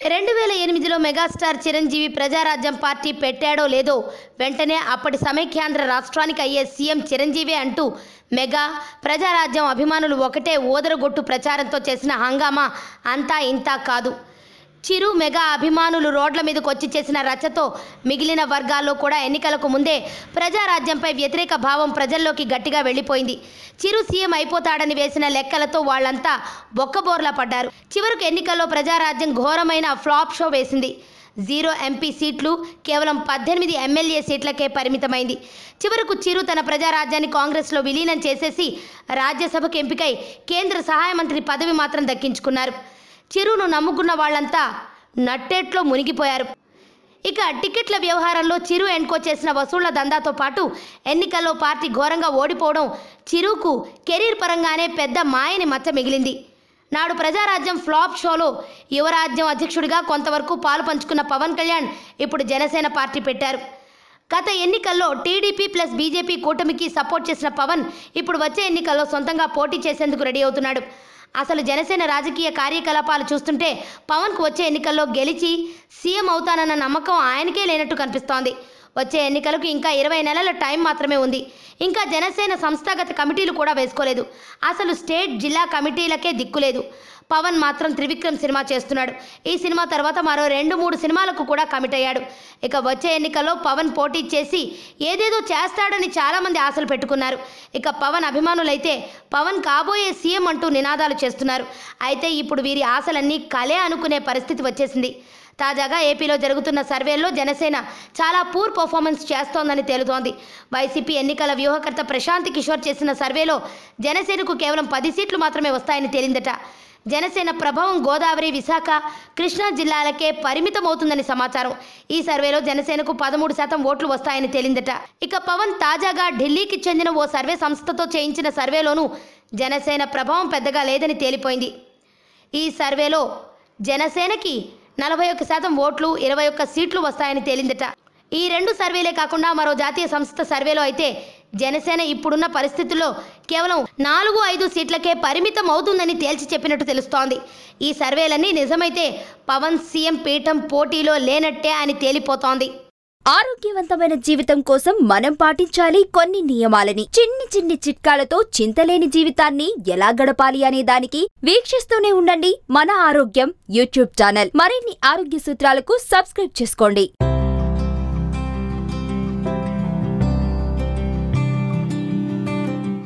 2008లో megastar Chiranjeevi Prajarajyam party పెట్టాడో లేదో వెంటనే అప్పటి సమైక్యాంధ్ర రాష్ట్రానికి అయ్యే సీఎం చిరంజీవి అంటూ మెగా ప్రజారాజ్యం అభిమానులు ఒకటే ఓదరగొట్టు ప్రచారంతో చేసిన హంగామా అంతా ఇంతా కాదు. చిరు మెగా అభిమానులు రోడ్ల మీదకు వచ్చి చేసిన రచ్చతో మిగిలిన వర్గాల్లో కూడా ఎన్నికలకు ముందే ప్రజారాజ్యంపై వ్యతిరేక భావం ప్రజల్లోకి గట్టిగా వెళ్ళిపోయింది. చిరు సీఎం అయిపోతాడని వేసిన లెక్కలతో వాళ్ళంతా బొక్కబోర్లా పడ్డారు. చివరకు ఎన్నికల్లో ప్రజారాజ్యం ఘోరమైన ఫ్లాప్ షో వేసింది. 0 ఎంపీ సీట్లు, కేవలం 18 ఎమ్మెల్యే సీట్లకే పరిమితమైంది. చివరకు చిరు తన ప్రజారాజ్యాన్ని కాంగ్రెస్లో విలీనం చేసేసి రాజ్యసభకు ఎంపికై కేంద్ర సహాయ మంత్రి పదవి మాత్రం దక్కించుకున్నారు. చిరును నమ్ముకున్న వాళ్ళంతా నట్టేట్లో మునిగిపోయారు. ఇక టికెట్ల వ్యవహారంలో చిరు ఎన్కో చేసిన వసూళ్ల దందాతో పాటు ఎన్నికల్లో పార్టీ ఘోరంగా ఓడిపోవడం చిరుకు కెరీర్ పరంగానే పెద్ద మాయని మచ్చ మిగిలింది. నాడు ప్రజారాజ్యం ఫ్లాప్ షోలో యువరాజ్యం అధ్యక్షుడిగా కొంతవరకు పాలు పంచుకున్న పవన్ కళ్యాణ్ ఇప్పుడు జనసేన పార్టీ పెట్టారు. గత ఎన్నికల్లో టీడీపీ ప్లస్ బీజేపీ కూటమికి సపోర్ట్ చేసిన పవన్ ఇప్పుడు వచ్చే ఎన్నికల్లో సొంతంగా పోటీ చేసేందుకు రెడీ అవుతున్నాడు. అసలు జనసేన రాజకీయ కార్యకలాపాలు చూస్తుంటే పవన్కు వచ్చే ఎన్నికల్లో గెలిచి సీఎం అవుతానన్న నమ్మకం ఆయనకే లేనట్టు కనిపిస్తోంది. వచ్చే ఎన్నికలకు ఇంకా 20 నెలల టైం మాత్రమే ఉంది. ఇంకా జనసేన సంస్థాగత కమిటీలు కూడా వేసుకోలేదు. అసలు స్టేట్ జిల్లా కమిటీలకే దిక్కులేదు. పవన్ మాత్రం త్రివిక్రమ్ సినిమా చేస్తున్నాడు. ఈ సినిమా తర్వాత మరో 2-3 సినిమాలకు కూడా కమిట్ అయ్యాడు. ఇక వచ్చే ఎన్నికల్లో పవన్ పోటీ చేసి ఏదేదో చేస్తాడని చాలామంది ఆశలు పెట్టుకున్నారు. ఇక పవన్ అభిమానులైతే పవన్ కాబోయే సీఎం అంటూ నినాదాలు చేస్తున్నారు. అయితే ఇప్పుడు వీరి ఆశలన్నీ కలే అనుకునే పరిస్థితి వచ్చేసింది. తాజాగా ఏపీలో జరుగుతున్న సర్వేల్లో జనసేన చాలా పూర్ పర్ఫార్మెన్స్ చేస్తోందని తేలుతోంది. వైసీపీ ఎన్నికల వ్యూహకర్త ప్రశాంత్ కిషోర్ చేసిన సర్వేలో జనసేనకు కేవలం 10 సీట్లు మాత్రమే వస్తాయని తేలిందట. జనసేన ప్రభావం గోదావరి, విశాఖ, కృష్ణా జిల్లాలకే పరిమితమవుతుందని సమాచారం. ఈ సర్వేలో జనసేనకు 13% ఓట్లు వస్తాయని తేలిందట. ఇక పవన్ తాజాగా ఢిల్లీకి చెందిన ఓ సర్వే సంస్థతో చేయించిన సర్వేలోనూ జనసేన ప్రభావం పెద్దగా లేదని తేలిపోయింది. ఈ సర్వేలో జనసేనకి 41% ఓట్లు, 21 సీట్లు వస్తాయని తేలిందట. ఈ 2 సర్వేలే కాకుండా మరో జాతీయ సంస్థ సర్వేలో అయితే జనసేన ఇప్పుడున్న పరిస్థితుల్లో కేవలం 4-5 సీట్లకే పరిమితం అవుతుందని తేల్చి చెప్పినట్టు తెలుస్తోంది. ఈ సర్వేలన్నీ నిజమైతే పవన్ సీఎం పీఠం పోటీలో లేనట్టే అని తేలిపోతోంది. ఆరోగ్యవంతమైన జీవితం కోసం మనం పాటించాలి కొన్ని నియమాలని. చిన్ని చిట్కాలతో చింతలేని జీవితాన్ని ఎలా గడపాలి అనే దానికి వీక్షిస్తూనే ఉండండి మన ఆరోగ్యం యూట్యూబ్ ఛానల్. మరిన్ని ఆరోగ్య సూత్రాలకు సబ్స్క్రైబ్ చేసుకోండి.